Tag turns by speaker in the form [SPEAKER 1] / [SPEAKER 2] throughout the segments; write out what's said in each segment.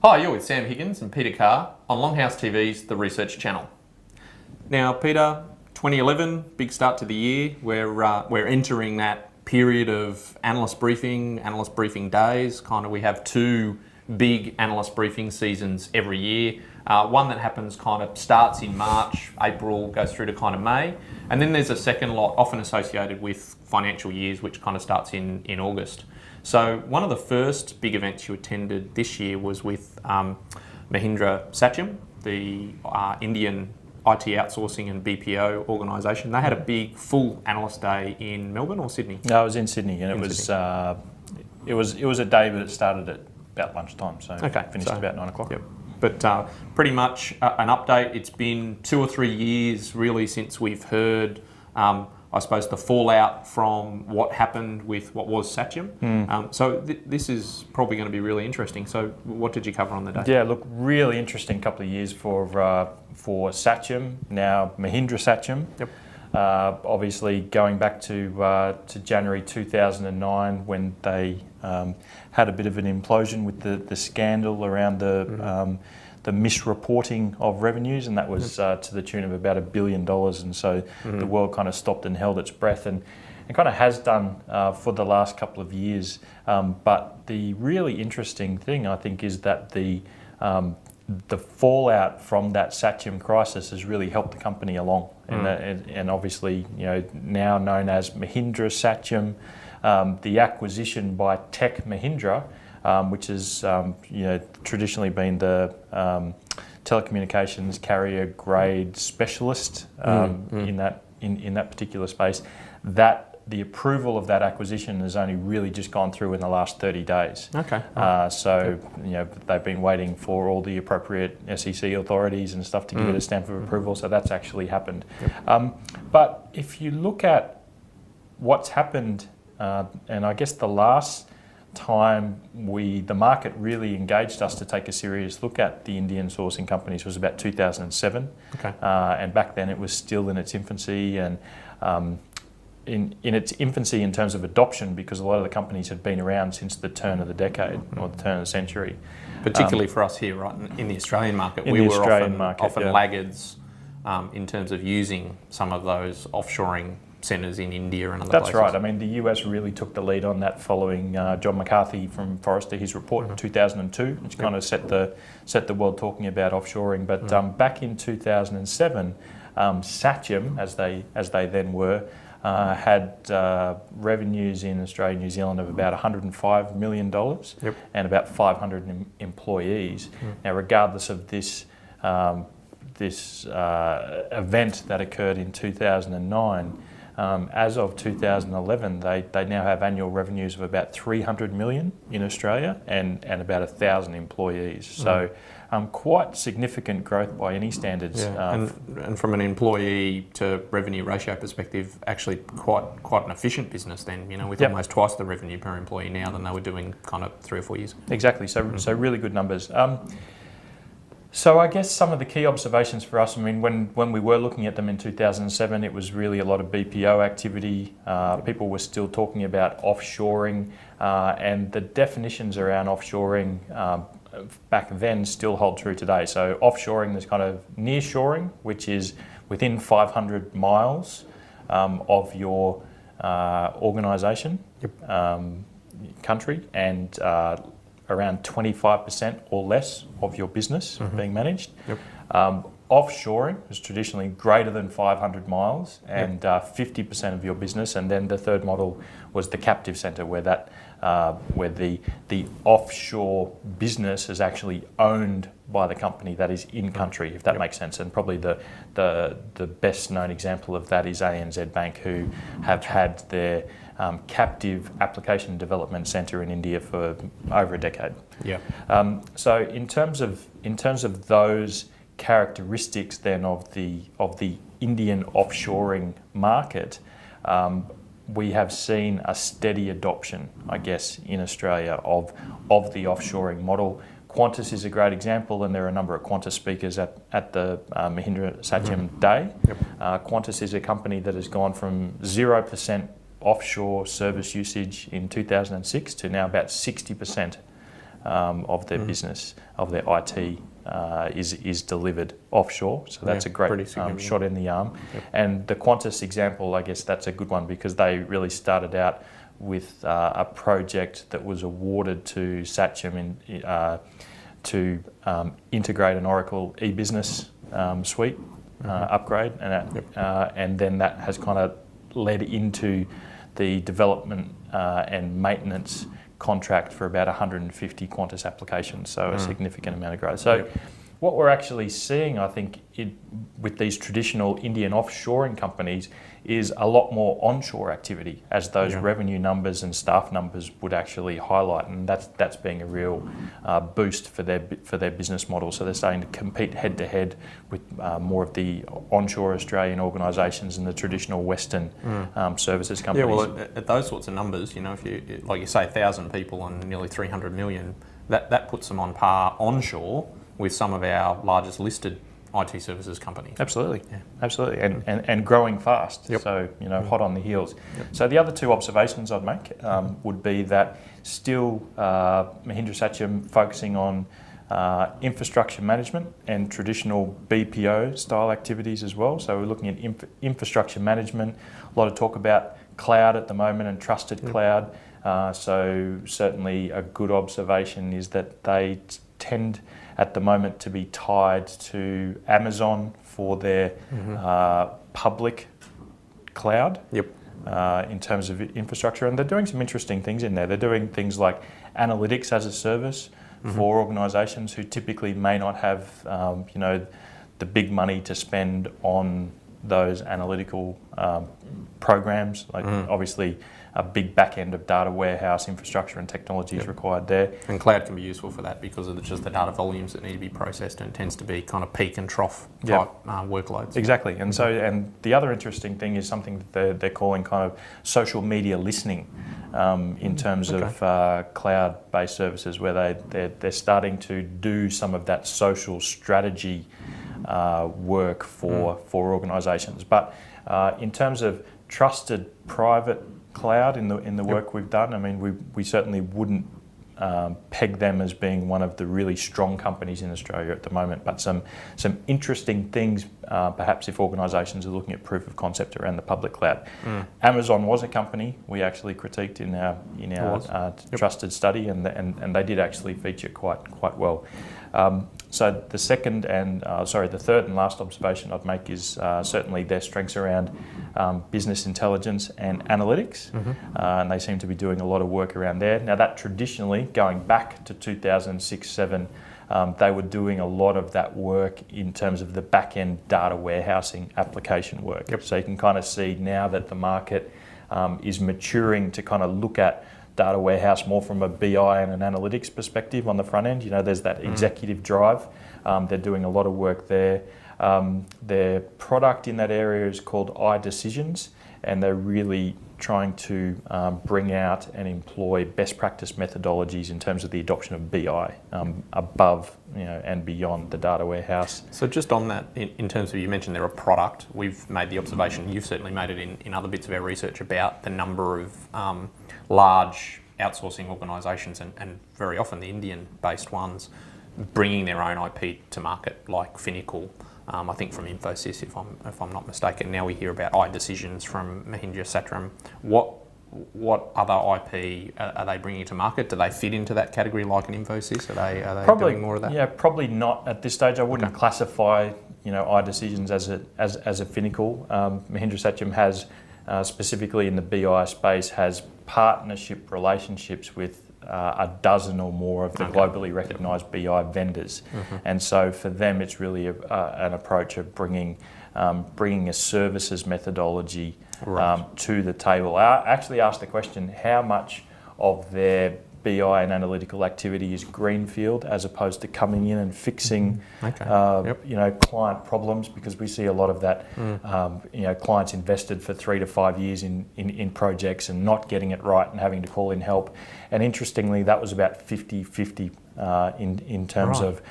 [SPEAKER 1] Hi, you're with Sam Higgins and Peter Carr on LonghausTV's The Research Channel. Now, Peter, 2011, big start to the year. We're entering that period of analyst briefing days. We have two big analyst briefing seasons every year. One that happens starts in March, April, goes through to May. And then there's a second lot often associated with financial years, which starts in August. So one of the first big events you attended this year was with Mahindra Satyam, the Indian IT outsourcing and BPO organisation. They had a big full analyst day in Melbourne or Sydney?
[SPEAKER 2] No, it was in Sydney, and it was a day, but it started at about lunchtime, so finished about 9 o'clock.
[SPEAKER 1] Yep. But pretty much an update. It's been 2 or 3 years really since we've heard I suppose the fallout from what happened with what was Satyam. So this is probably going to be really interesting. So what did you cover on the day?
[SPEAKER 2] Yeah, look, really interesting couple of years for Satyam, now Mahindra Satyam.
[SPEAKER 1] Yep.
[SPEAKER 2] Obviously going back to January 2009 when they had a bit of an implosion with the scandal around the misreporting of revenues, and that was to the tune of about $1 billion, and so the world stopped and held its breath, and has done for the last couple of years. But the really interesting thing, I think, is that the fallout from that Satyam crisis has really helped the company along, and obviously, now known as Mahindra Satyam, the acquisition by Tech Mahindra, which has traditionally been the telecommunications carrier grade specialist in that particular space. That the approval of that acquisition has only really just gone through in the last 30 days.
[SPEAKER 1] Okay.
[SPEAKER 2] They've been waiting for all the appropriate SEC authorities and stuff to give it a stamp of approval. So that's actually happened. Yep. But if you look at what's happened, and I guess the last time the market really engaged us to take a serious look at the Indian sourcing companies was about 2007.
[SPEAKER 1] Okay.
[SPEAKER 2] And back then it was still in its infancy, and in its infancy in terms of adoption, because a lot of the companies had been around since the turn of the decade or the turn of the century.
[SPEAKER 1] Particularly for us here, right, in the Australian market, we were often laggards in terms of using some of those offshoring centres in India and other places.
[SPEAKER 2] That's right. I mean, the US really took the lead on that following John McCarthy from Forrester, his report in 2002, which set the world talking about offshoring. But back in 2007, Satyam, as they then were, had revenues in Australia and New Zealand of about $105 million and about 500 employees. Now, regardless of this event that occurred in 2009, as of 2011, they now have annual revenues of about 300 million in Australia and about 1,000 employees. So quite significant growth by any standards.
[SPEAKER 1] Yeah. And from an employee to revenue ratio perspective, actually quite an efficient business then, with almost twice the revenue per employee now than they were doing 3 or 4 years.
[SPEAKER 2] Exactly. So really good numbers. So I guess some of the key observations for us, when we were looking at them in 2007, it was really a lot of BPO activity. People were still talking about offshoring, and the definitions around offshoring back then still hold true today. So offshoring, there's nearshoring, which is within 500 miles of your organisation, country, and around 25% or less of your business being managed. Offshoring is traditionally greater than 500 miles and 50% of your business. And then the third model was the captive centre, where the offshore business is actually owned by the company that is in country, if that makes sense. And probably the best known example of that is ANZ Bank, who have had their captive application development centre in India for over a decade. So in terms of those characteristics then of the Indian offshoring market, we have seen a steady adoption, I guess, in Australia of the offshoring model. Qantas is a great example, and there are a number of Qantas speakers at the Mahindra Satyam Day. Qantas is a company that has gone from 0% offshore service usage in 2006 to now about 60% of their business, of their IT, is delivered offshore. So that's a great shot in the arm.
[SPEAKER 1] Yep.
[SPEAKER 2] And the Qantas example, I guess that's a good one because they really started out with a project that was awarded to Satyam to integrate an Oracle e-business suite upgrade, and then that has kind of led into the development and maintenance contract for about 150 Qantas applications, so a significant amount of growth. So what we're actually seeing, I think, with these traditional Indian offshoring companies is a lot more onshore activity, as those revenue numbers and staff numbers would actually highlight, and that's being a real boost for their business model. So they're starting to compete head to head with more of the onshore Australian organisations and the traditional Western services companies.
[SPEAKER 1] Yeah, well, at those sorts of numbers, you know, if you, like you say, 1,000 people and nearly 300 million, that puts them on par onshore with some of our largest listed IT services companies.
[SPEAKER 2] Absolutely, absolutely, and growing fast. So, you know, hot on the heels. So the other two observations I'd make would be that still Mahindra Satyam focusing on infrastructure management and traditional BPO style activities as well. So we're looking at infrastructure management. A lot of talk about cloud at the moment and trusted cloud. So certainly a good observation is that they tend at the moment to be tied to Amazon for their public cloud in terms of infrastructure, and they're doing some interesting things in there. They're doing things like analytics as a service for organisations who typically may not have you know, the big money to spend on those analytical programs. Like obviously a big back end of data warehouse infrastructure and technology is required there.
[SPEAKER 1] And cloud can be useful for that because of just the data volumes that need to be processed, and it tends to be kind of peak and trough type workloads.
[SPEAKER 2] Exactly. And so, and the other interesting thing is something that they're calling kind of social media listening in terms of cloud-based services, where they're starting to do some of that social strategy work for organisations. But in terms of trusted private cloud in the work we've done, I mean, we certainly wouldn't peg them as being one of the really strong companies in Australia at the moment, but some interesting things perhaps if organisations are looking at proof of concept around the public cloud. Amazon was a company we actually critiqued in our trusted study, and they did actually feature quite well. So the third and last observation I'd make is certainly their strengths around business intelligence and analytics, and they seem to be doing a lot of work around there. Now that traditionally, going back to 2006-07, they were doing a lot of that work in terms of the back-end data warehousing application work. So you can kind of see now that the market is maturing to kind of look at data warehouse more from a BI and an analytics perspective on the front end. You know, there's that executive drive. They're doing a lot of work there. Their product in that area is called iDecisions, and they're really trying to bring out and employ best practice methodologies in terms of the adoption of BI above, you know, and beyond the data warehouse.
[SPEAKER 1] So just on that, in terms of, you mentioned they're a product, we've made the observation, you've certainly made it in other bits of our research, about the number of large outsourcing organisations, and very often the Indian-based ones, bringing their own IP to market, like Finacle, I think from IvesvesT, if I'm not mistaken. Now we hear about iDecisions from Mahindra Satyam. What other IP are they bringing to market? Do they fit into that category like an IvesvesT? Are they
[SPEAKER 2] probably
[SPEAKER 1] doing more of that?
[SPEAKER 2] Yeah, probably not at this stage. I wouldn't classify, you know, iDecisions as a Finacle. Mahindra Satyam has specifically in the BI space has partnership relationships with a dozen or more of the globally recognised BI vendors, and so for them it's really an approach of bringing a services methodology to the table. I actually asked the question, how much of their BI and analytical activity is greenfield as opposed to coming in and fixing you know, client problems, because we see a lot of that. You know, clients invested for 3 to 5 years in projects and not getting it right and having to call in help. And interestingly, that was about 50-50 in terms of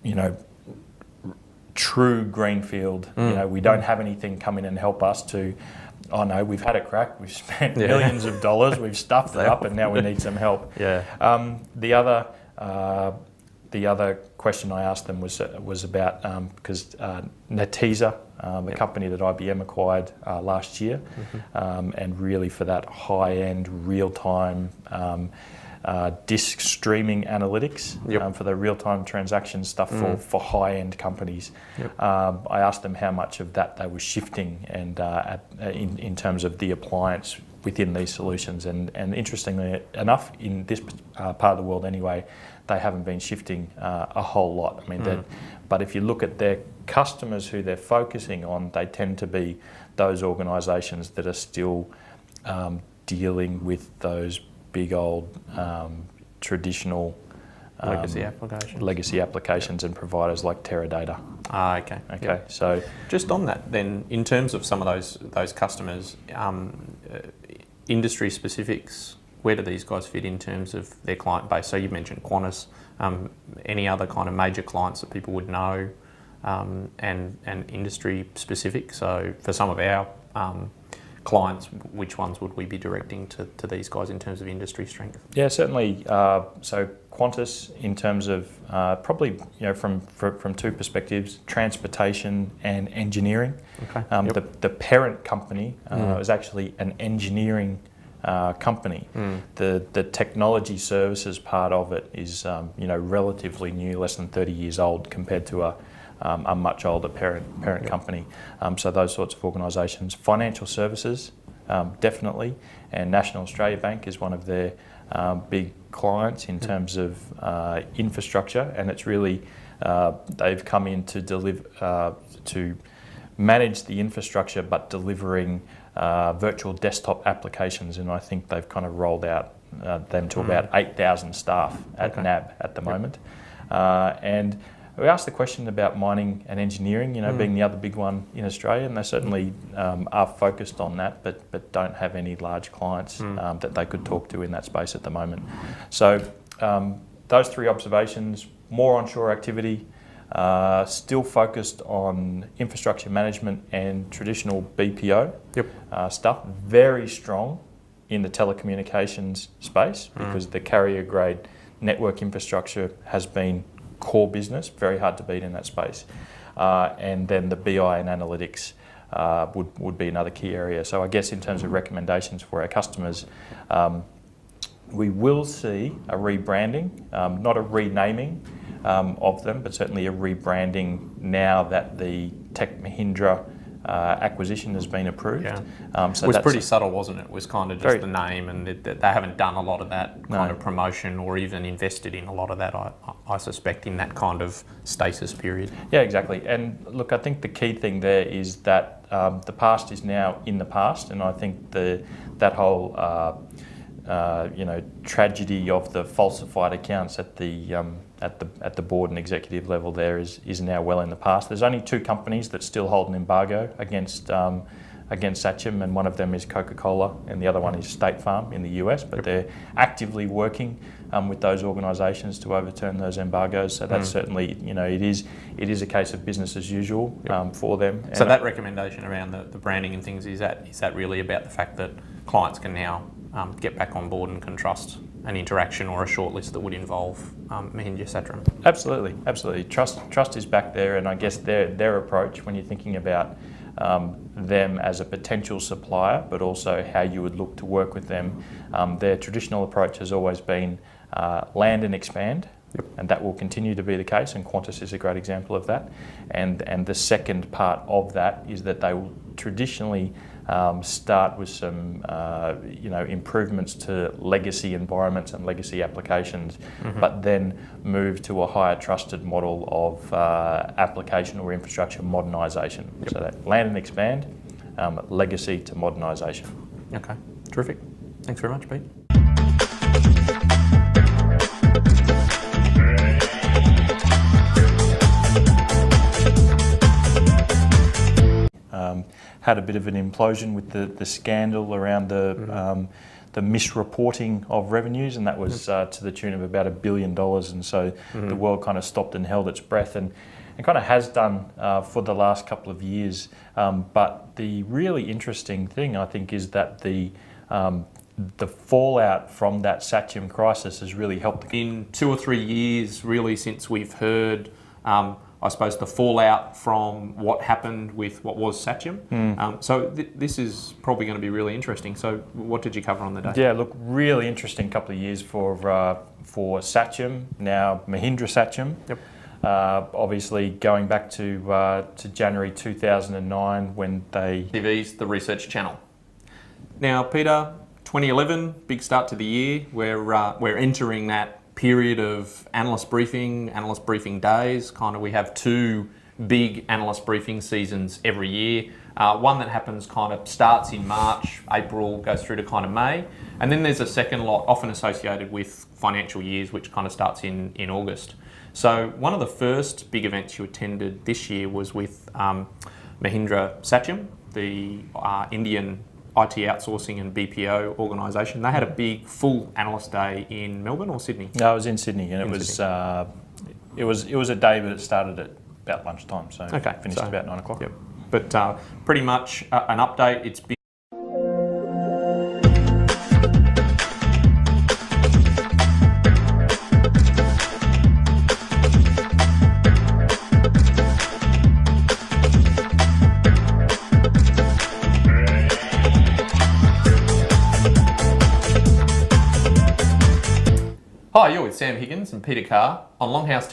[SPEAKER 2] you know, true greenfield. You know, we don't have anything come in and help us to, oh no, we've had a crack, we've spent millions of dollars, we've stuffed it up, and now we need some help. The other the other question I asked them was about because Netezza, the company that IBM acquired last year, and really for that high-end, real-time disk streaming analytics for the real-time transaction stuff for high-end companies. I asked them how much of that they were shifting and in terms of the appliance within these solutions, and interestingly enough, in this part of the world anyway, they haven't been shifting a whole lot. I mean, but if you look at their customers who they're focusing on, they tend to be those organisations that are still dealing with those big old traditional legacy applications and providers like Teradata.
[SPEAKER 1] Okay.
[SPEAKER 2] Okay. So
[SPEAKER 1] just on that, then, in terms of some of those customers, industry specifics, where do these guys fit in terms of their client base? So you mentioned Qantas. Any other kind of major clients that people would know, and industry specific? So for some of our clients, which ones would we be directing to these guys in terms of industry strength?
[SPEAKER 2] Yeah, certainly. So Qantas, in terms of probably from two perspectives: transportation and engineering.
[SPEAKER 1] Okay.
[SPEAKER 2] The parent company is actually an engineering company. The technology services part of it is relatively new, less than 30 years old compared to a much older parent company. So those sorts of organisations. Financial services, definitely, and National Australia Bank is one of their big clients in terms of infrastructure, and it's really they've come in to deliver to manage the infrastructure, but delivering virtual desktop applications, and I think they've kind of rolled out them to about 8,000 staff at NAB at the moment. And we asked the question about mining and engineering, being the other big one in Australia, and they certainly are focused on that, but don't have any large clients that they could talk to in that space at the moment. So those three observations: more onshore activity, still focused on infrastructure management and traditional BPO stuff. Very strong in the telecommunications space because the carrier grade network infrastructure has been core business, very hard to beat in that space. And then the BI and analytics would be another key area. So I guess in terms of recommendations for our customers, we will see a rebranding, not a renaming of them, but certainly a rebranding now that the Tech Mahindra acquisition has been approved.
[SPEAKER 1] So it was pretty subtle, wasn't it? It was kind of just the name, and they haven't done a lot of that kind of promotion or even invested in a lot of that, I suspect, in that kind of stasis period. Yeah,
[SPEAKER 2] exactly. And look, I think the key thing there is that the past is now in the past, and I think that whole tragedy of the falsified accounts at the board and executive level there is now well in the past. There's only two companies that still hold an embargo against Satyam, and one of them is Coca-Cola, and the other one is State Farm in the US. But they're actively working with those organisations to overturn those embargoes. So that's certainly, it is a case of business as usual for them.
[SPEAKER 1] So that recommendation around the branding and things, is that really about the fact that clients can now get back on board and can trust an interaction or a shortlist that would involve Mahindra Satyam?
[SPEAKER 2] Absolutely. Trust is back there, and I guess their approach when you're thinking about them as a potential supplier, but also how you would look to work with them. Their traditional approach has always been land and expand, and that will continue to be the case, and Qantas is a great example of that. And the second part of that is that they will traditionally start with some improvements to legacy environments and legacy applications, but then move to a higher trusted model of application or infrastructure modernisation. So that land and expand, legacy to modernisation.
[SPEAKER 1] Okay, terrific. Thanks very much, Pete.
[SPEAKER 2] Had a bit of an implosion with the scandal around the misreporting of revenues, and that was to the tune of about $1 billion. And so the world kind of stopped and held its breath, and kind of has done for the last couple of years. But the really interesting thing, I think, is that the the fallout from that Satyam crisis has really helped.
[SPEAKER 1] In 2 or 3 years, really, since we've heard, I suppose, the fallout from what happened with what was Satyam. So this is probably going to be really interesting. So what did you cover on the day?
[SPEAKER 2] Yeah, look, really interesting couple of years for Satyam, now Mahindra Satyam.
[SPEAKER 1] Yep.
[SPEAKER 2] Obviously going back to January 2009 when they...
[SPEAKER 1] TV's the research channel. Now, Peter, 2011, big start to the year. We're entering that period of analyst briefing days. Kind of, we have 2 big analyst briefing seasons every year. One that happens kind of starts in March, April, goes through to kind of May. And then there's a second lot often associated with financial years, which kind of starts in August. So one of the first big events you attended this year was with Mahindra Satyam, the Indian IT outsourcing and BPO organisation. They had a big full analyst day in Melbourne or Sydney?
[SPEAKER 2] No, it was in Sydney, and it was a day, but it started at about lunchtime, so finished about 9 o'clock.
[SPEAKER 1] Yep. But pretty much an update. It's been Hi, you're with Sam Higgins and Peter Carr on LonghausTV.